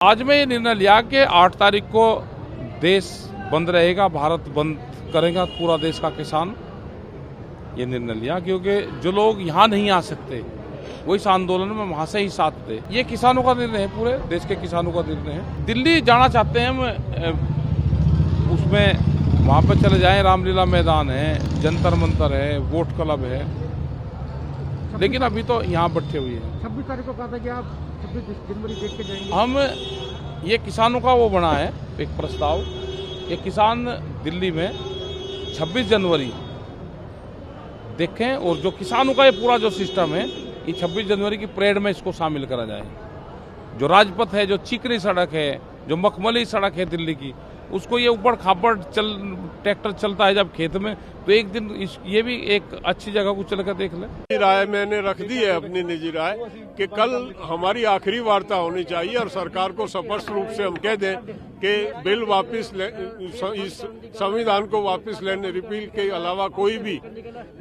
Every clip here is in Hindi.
आज मैं ये निर्णय लिया कि 8 तारीख को देश बंद रहेगा, भारत बंद करेगा पूरा देश का किसान। ये निर्णय लिया क्योंकि जो लोग यहाँ नहीं आ सकते वो इस आंदोलन में वहाँ से ही साथ थे। ये किसानों का निर्णय है, पूरे देश के किसानों का निर्णय है। दिल्ली जाना चाहते हैं हम, उसमें वहाँ पर चले जाएं। रामलीला मैदान है, जंतर मंतर है, वोट क्लब है, लेकिन अभी तो यहाँ बैठे हुए हैं। 26 तारीख को कहा था कि आप 26 जनवरी देख के जाएंगे। हम ये किसानों का वो बना है एक प्रस्ताव, ये किसान दिल्ली में 26 जनवरी देखें और जो किसानों का ये पूरा जो सिस्टम है, ये 26 जनवरी की परेड में इसको शामिल करा जाए। जो राजपथ है, जो चिकनी सड़क है, जो मखमली सड़क है दिल्ली की, उसको ये ऊपर खापड़ ट्रैक्टर चलता है जब खेत में, तो एक दिन ये भी एक अच्छी जगह को चल कर देख ले। राय मैंने रख दी है, अपनी निजी राय, कि कल हमारी आखिरी वार्ता होनी चाहिए और सरकार को स्पष्ट रूप से हम कह दें कि बिल वापस इस संविधान को वापस लेने, रिपील के अलावा कोई भी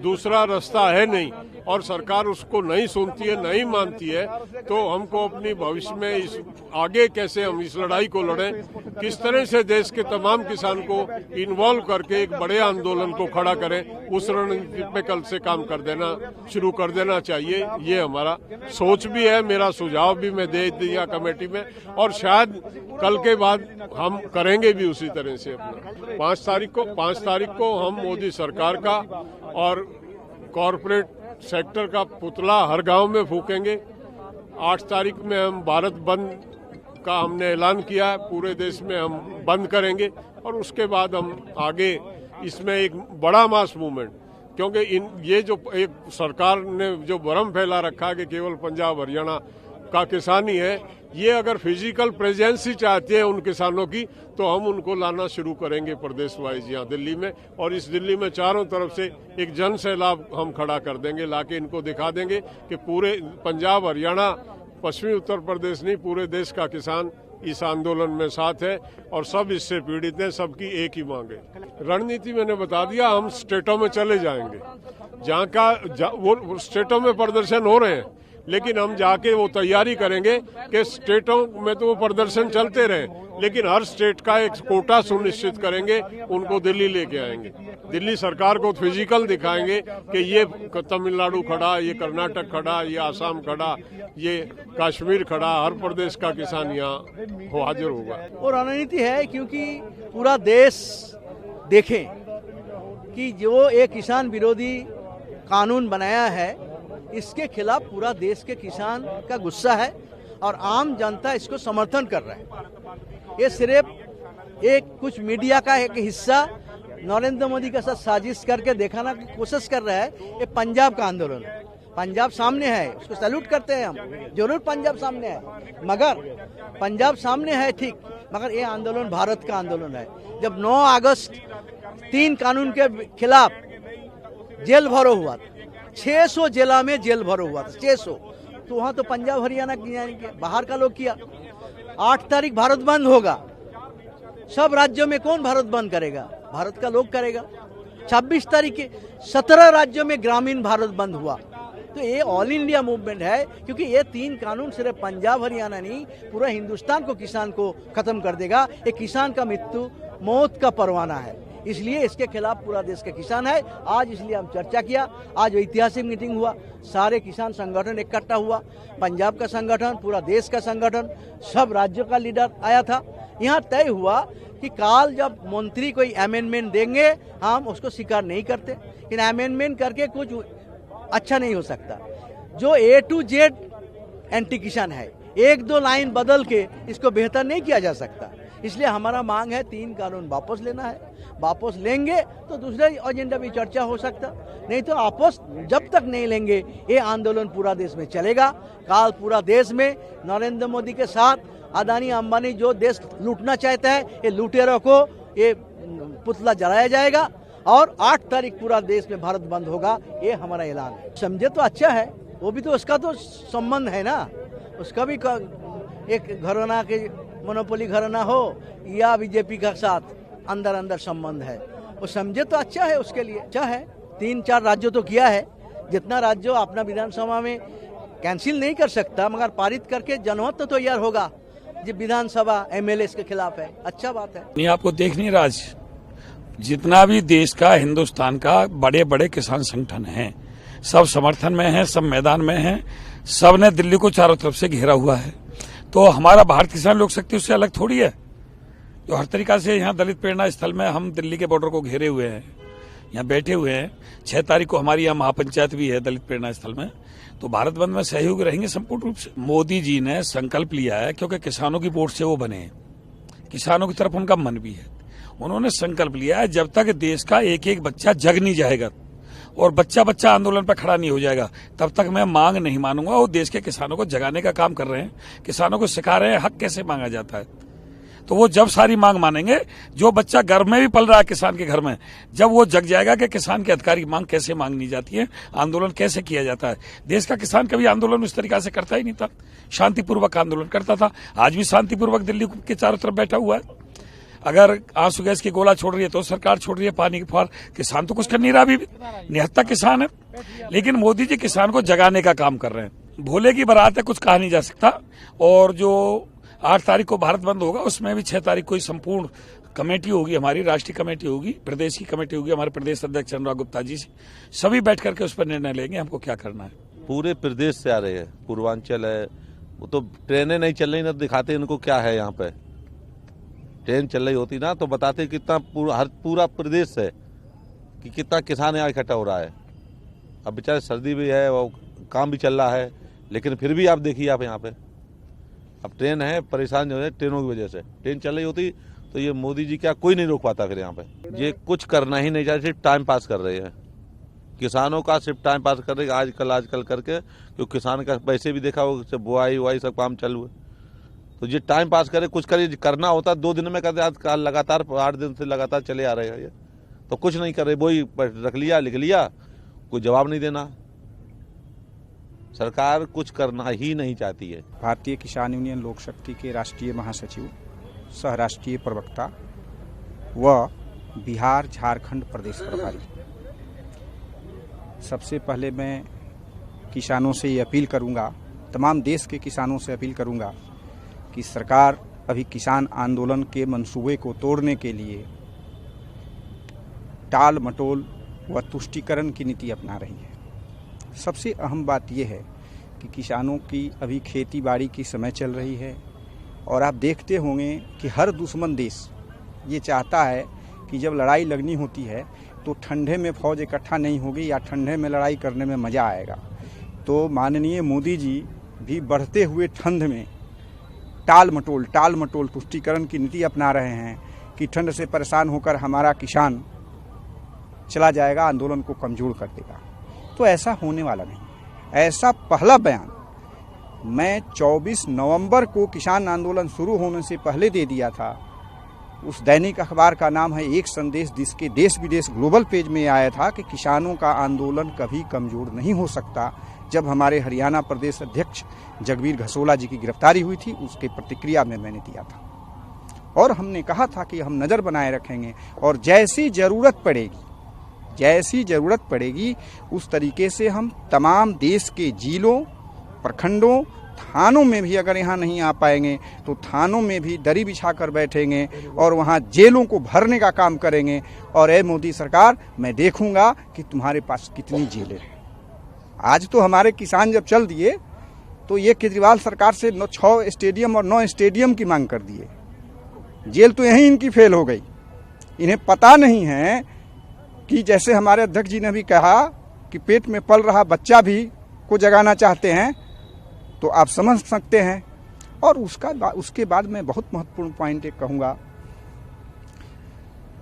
दूसरा रास्ता है नहीं, और सरकार उसको नहीं सुनती है, नहीं मानती है, तो हमको अपनी भविष्य में इस आगे कैसे हम इस लड़ाई को लड़ें, किस तरह से देश के तमाम किसान को इन्वॉल्व करके एक बड़े आंदोलन को खड़ा करें, उस रणनीति पे कल से काम कर देना शुरू कर देना चाहिए। ये हमारा सोच भी है, मेरा सुझाव भी मैं दे दिया कमेटी में, और शायद कल के बाद हम करेंगे भी उसी तरह से अपना। 5 तारीख को हम मोदी सरकार का और कॉरपोरेट सेक्टर का पुतला हर गांव में फूकेंगे। 8 तारीख में हम भारत बंद का हमने ऐलान किया है, पूरे देश में हम बंद करेंगे, और उसके बाद हम आगे इसमें एक बड़ा मास मूवमेंट, क्योंकि ये जो एक सरकार ने जो भ्रम फैला रखा है कि केवल पंजाब हरियाणा का किसान ही है, ये अगर फिजिकल प्रेजेंस ही चाहते हैं उन किसानों की, तो हम उनको लाना शुरू करेंगे प्रदेश वाइज यहाँ दिल्ली में, और इस दिल्ली में चारों तरफ से एक जन सैलाब हम खड़ा कर देंगे, लाके इनको दिखा देंगे कि पूरे पंजाब हरियाणा पश्चिमी उत्तर प्रदेश नहीं, पूरे देश का किसान इस आंदोलन में साथ है और सब इससे पीड़ित हैं। सबकी एक ही मांग है। रणनीति मैंने बता दिया, हम स्टेटों में चले जाएंगे, जहाँ का वो स्टेटों में प्रदर्शन हो रहे हैं, लेकिन हम जाके वो तैयारी करेंगे कि स्टेटों में तो वो प्रदर्शन चलते रहे, लेकिन हर स्टेट का एक कोटा सुनिश्चित करेंगे, उनको दिल्ली लेके आएंगे, दिल्ली सरकार को फिजिकल दिखाएंगे कि ये तमिलनाडु खड़ा, ये कर्नाटक खड़ा, ये आसाम खड़ा, ये कश्मीर खड़ा, हर प्रदेश का किसान यहाँ हाजिर होगा। और रणनीति है, क्योंकि पूरा देश देखें कि जो एक किसान विरोधी कानून बनाया है, इसके खिलाफ पूरा देश के किसान का गुस्सा है और आम जनता इसको समर्थन कर रहा है। ये सिर्फ एक कुछ मीडिया का एक हिस्सा नरेंद्र मोदी के साथ साजिश करके दिखाना की कोशिश कर रहा है। ये पंजाब का आंदोलन है, पंजाब सामने है, उसको सैल्यूट करते हैं हम, जरूर पंजाब सामने है, मगर पंजाब सामने है ठीक, मगर ये आंदोलन भारत का आंदोलन है। जब 9 अगस्त 3 कानून के खिलाफ जेल भरो हुआ था, 600 जिला में जेल भरो हुआ था, 600, तो वहाँ तो पंजाब हरियाणा की बाहर का लोग किया। 8 तारीख भारत बंद होगा, सब राज्यों में कौन भारत बंद करेगा? भारत का लोग करेगा। 26 तारीख के 17 राज्यों में ग्रामीण भारत बंद हुआ। तो ये ऑल इंडिया मूवमेंट है, क्योंकि ये 3 कानून सिर्फ पंजाब हरियाणा नहीं, पूरा हिंदुस्तान को, किसान को खत्म कर देगा। ये किसान का मृत्यु मौत का परवाना है, इसलिए इसके खिलाफ पूरा देश का किसान है। आज इसलिए हम चर्चा किया, आज ऐतिहासिक मीटिंग हुआ, सारे किसान संगठन इकट्ठा हुआ, पंजाब का संगठन, पूरा देश का संगठन, सब राज्यों का लीडर आया था। यहाँ तय हुआ कि काल जब मंत्री कोई अमेंडमेंट देंगे, हम उसको स्वीकार नहीं करते, लेकिन अमेंडमेंट करके कुछ अच्छा नहीं हो सकता। जो A to Z एंटी किसान है, 1-2 लाइन बदल के इसको बेहतर नहीं किया जा सकता। इसलिए हमारा मांग है 3 कानून वापस लेना है। वापस लेंगे तो दूसरे एजेंडा भी चर्चा हो सकता, नहीं तो वापस जब तक नहीं लेंगे ये आंदोलन पूरा देश में चलेगा। काल पूरा देश में नरेंद्र मोदी के साथ अदानी अंबानी जो देश लूटना चाहता है, ये लुटेरों को ये पुतला जलाया जाएगा, और 8 तारीख पूरा देश में भारत बंद होगा, ये हमारा ऐलान है। समझे तो अच्छा है, वो भी तो उसका तो संबंध है ना, उसका भी एक घराना के मोनोपोली घराना हो या बीजेपी का साथ अंदर अंदर संबंध है, वो समझे तो अच्छा है, उसके लिए अच्छा है। 3-4 राज्यों तो किया है, जितना राज्यों अपना विधानसभा में कैंसिल नहीं कर सकता, मगर पारित करके जनमत तो तैयार होगा। विधानसभा एमएलए के खिलाफ है, अच्छा बात है। नहीं, आपको देख नहीं रहा, आज जितना भी देश का, हिंदुस्तान का बड़े बड़े किसान संगठन हैं, सब समर्थन में हैं, सब मैदान में हैं, सब ने दिल्ली को चारों तरफ से घेरा हुआ है। तो हमारा भारत किसान लोक शक्ति उससे अलग थोड़ी है, जो हर तरीका से यहाँ दलित प्रेरणा स्थल में हम दिल्ली के बॉर्डर को घेरे हुए हैं, यहाँ बैठे हुए हैं। 6 तारीख को हमारी यहाँ महापंचायत भी है दलित प्रेरणा स्थल में, तो भारत बंद में सहयोग रहेंगे संपूर्ण रूप से। मोदी जी ने संकल्प लिया है, क्योंकि किसानों की वोट से वो बने हैं, किसानों की तरफ उनका मन भी है। उन्होंने संकल्प लिया है, जब तक देश का एक एक बच्चा जग नहीं जाएगा और बच्चा बच्चा आंदोलन पर खड़ा नहीं हो जाएगा, तब तक मैं मांग नहीं मानूंगा। और देश के किसानों को जगाने का काम कर रहे हैं, किसानों को सिखा रहे हैं हक कैसे मांगा जाता है। तो वो जब सारी मांग मानेंगे, जो बच्चा घर में भी पल रहा है किसान के घर में, जब वो जग जाएगा कि किसान के अधिकार की मांग कैसे मांगनी जाती है, आंदोलन कैसे किया जाता है। देश का किसान कभी आंदोलन उस तरीका से करता ही नहीं था, शांतिपूर्वक आंदोलन करता था। आज भी शांतिपूर्वक दिल्ली के चारों तरफ बैठा हुआ है। अगर आंसू गैस की गोला छोड़ रही है तो सरकार छोड़ रही है, पानी की फुहार, किसान तो कुछ कर नहीं रहा, अभी भी निहत्था किसान है। लेकिन मोदी जी किसान को जगाने का काम कर रहे हैं। भोले की बारात है, कुछ कहा नहीं जा सकता। और जो 8 तारीख को भारत बंद होगा, उसमें भी 6 तारीख को संपूर्ण कमेटी होगी, हमारी राष्ट्रीय कमेटी होगी, प्रदेश की कमेटी होगी, हमारे प्रदेश अध्यक्ष अनुराग गुप्ता जी से, सभी बैठ करके उस पर निर्णय लेंगे हमको क्या करना है। पूरे प्रदेश से आ रहे हैं, पूर्वांचल है, वो तो ट्रेनें नहीं चल रही ना, दिखाते इनको क्या है। यहाँ पे ट्रेन चल रही होती ना तो बताते कितना पूरा प्रदेश है कि कितना किसान यहाँ इकट्ठा हो रहा है। अब बेचारे सर्दी भी है, वो काम भी चल रहा है, लेकिन फिर भी आप देखिए, आप यहाँ पे अब ट्रेन है, परेशान जो है ट्रेनों की वजह से। ट्रेन चल रही होती तो ये मोदी जी क्या कोई नहीं रोक पाता। फिर यहाँ पे ये कुछ करना ही नहीं चाहते, सिर्फ टाइम पास कर रहे हैं किसानों का, सिर्फ टाइम पास कर रहे हैं आजकल करके। क्योंकि किसान का पैसे भी देखा हो, बुआई वुआई सब काम चालू है, तो ये टाइम पास करे, कुछ करे, करना होता 2 दिन में करते, आज लगातार 8 दिन से लगातार चले आ रहे हैं ये, तो कुछ नहीं कर रहे, वही रख लिया, लिख लिया, कोई जवाब नहीं देना। सरकार कुछ करना ही नहीं चाहती है। भारतीय किसान यूनियन लोक शक्ति के राष्ट्रीय महासचिव, सह राष्ट्रीय प्रवक्ता व बिहार झारखंड प्रदेश प्रभारी, सबसे पहले मैं किसानों से ये अपील करूंगा, तमाम देश के किसानों से अपील करूंगा कि सरकार अभी किसान आंदोलन के मंसूबे को तोड़ने के लिए टाल मटोल व तुष्टीकरण की नीति अपना रही है। सबसे अहम बात यह है कि किसानों की अभी खेती बाड़ी की समय चल रही है, और आप देखते होंगे कि हर दुश्मन देश ये चाहता है कि जब लड़ाई लगनी होती है तो ठंडे में फौज इकट्ठा नहीं होगी या ठंडे में लड़ाई करने में मज़ा आएगा। तो माननीय मोदी जी भी बढ़ते हुए ठंड में टाल मटोल तुष्टीकरण की नीति अपना रहे हैं कि ठंड से परेशान होकर हमारा किसान चला जाएगा, आंदोलन को कमज़ोर कर देगा। तो ऐसा होने वाला नहीं। ऐसा पहला बयान मैं 24 नवंबर को किसान आंदोलन शुरू होने से पहले दे दिया था। उस दैनिक अखबार का नाम है एक संदेश, जिसके देश विदेश ग्लोबल पेज में आया था कि किसानों का आंदोलन कभी कमज़ोर नहीं हो सकता। जब हमारे हरियाणा प्रदेश अध्यक्ष जगबीर घसोला जी की गिरफ्तारी हुई थी, उसके प्रतिक्रिया में मैंने दिया था, और हमने कहा था कि हम नज़र बनाए रखेंगे और जैसी ज़रूरत पड़ेगी उस तरीके से हम तमाम देश के जिलों, प्रखंडों, थानों में भी, अगर यहाँ नहीं आ पाएंगे तो थानों में भी दरी बिछाकर बैठेंगे और वहाँ जेलों को भरने का काम करेंगे। और ए मोदी सरकार, मैं देखूंगा कि तुम्हारे पास कितनी जेलें हैं। आज तो हमारे किसान जब चल दिए तो ये केजरीवाल सरकार से 6 स्टेडियम और 9 स्टेडियम की मांग कर दिए। जेल तो यहीं इनकी फेल हो गई। इन्हें पता नहीं है कि जैसे हमारे अध्यक्ष जी ने भी कहा कि पेट में पल रहा बच्चा भी को जगाना चाहते हैं, तो आप समझ सकते हैं। और उसके बाद मैं बहुत महत्वपूर्ण पॉइंट एक कहूँगा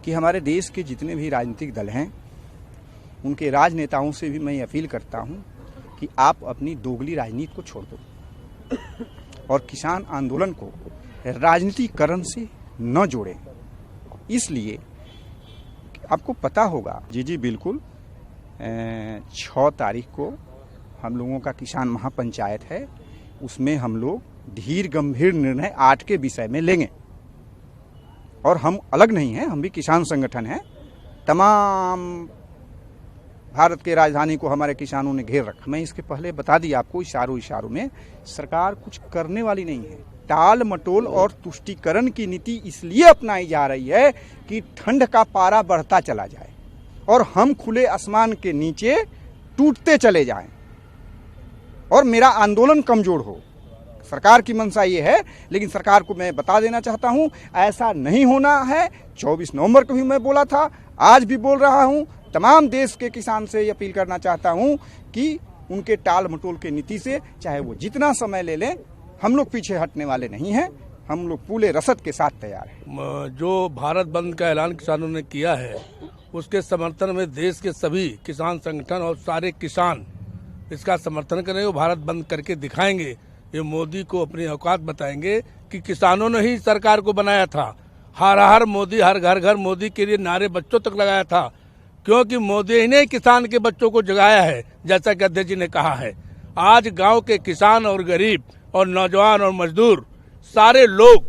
कि हमारे देश के जितने भी राजनीतिक दल हैं, उनके राजनेताओं से भी मैं अपील करता हूं कि आप अपनी दोगली राजनीति को छोड़ दो और किसान आंदोलन को राजनीतिकरण से न जोड़ें। इसलिए आपको पता होगा, जी बिल्कुल, 6 तारीख को हम लोगों का किसान महापंचायत है, उसमें हम लोग धीर गंभीर निर्णय 8 के विषय में लेंगे। और हम अलग नहीं हैं, हम भी किसान संगठन हैं। तमाम भारत के राजधानी को हमारे किसानों ने घेर रखा। मैं इसके पहले बता दिया आपको इशारों में, सरकार कुछ करने वाली नहीं है। टाल मटोल और तुष्टीकरण की नीति इसलिए अपनाई जा रही है कि ठंड का पारा बढ़ता चला जाए और हम खुले आसमान के नीचे टूटते चले जाएं और मेरा आंदोलन कमजोर हो। सरकार की मंशा ये है, लेकिन सरकार को मैं बता देना चाहता हूं ऐसा नहीं होना है। 24 नवंबर को भी मैं बोला था, आज भी बोल रहा हूं। तमाम देश के किसान से अपील करना चाहता हूं कि उनके टाल मटोल के नीति से चाहे वो जितना समय ले लें, हम लोग पीछे हटने वाले नहीं हैं। हम लोग पूरे रसद के साथ तैयार हैं। जो भारत बंद का ऐलान किसानों ने किया है, उसके समर्थन में देश के सभी किसान संगठन और सारे किसान इसका समर्थन करेंगे। भारत बंद करके दिखाएंगे, ये मोदी को अपनी औकात बताएंगे कि किसानों ने ही सरकार को बनाया था। हर हर मोदी, हर घर घर मोदी के लिए नारे बच्चों तक लगाया था, क्योंकि मोदी ही ने किसान के बच्चों को जगाया है, जैसा कि अध्यक्ष जी ने कहा है। आज गांव के किसान और गरीब और नौजवान और मजदूर सारे लोग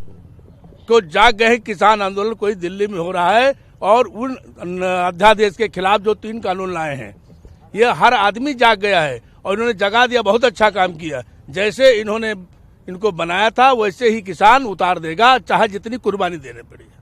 तो जाग गए। किसान आंदोलन कोई दिल्ली में हो रहा है और उन अध्यादेश के खिलाफ जो 3 कानून लाए हैं, ये हर आदमी जाग गया है और इन्होंने जगा दिया। बहुत अच्छा काम किया। जैसे इन्होंने इनको बनाया था वैसे ही किसान उतार देगा, चाहे जितनी कुर्बानी देनी पड़ी।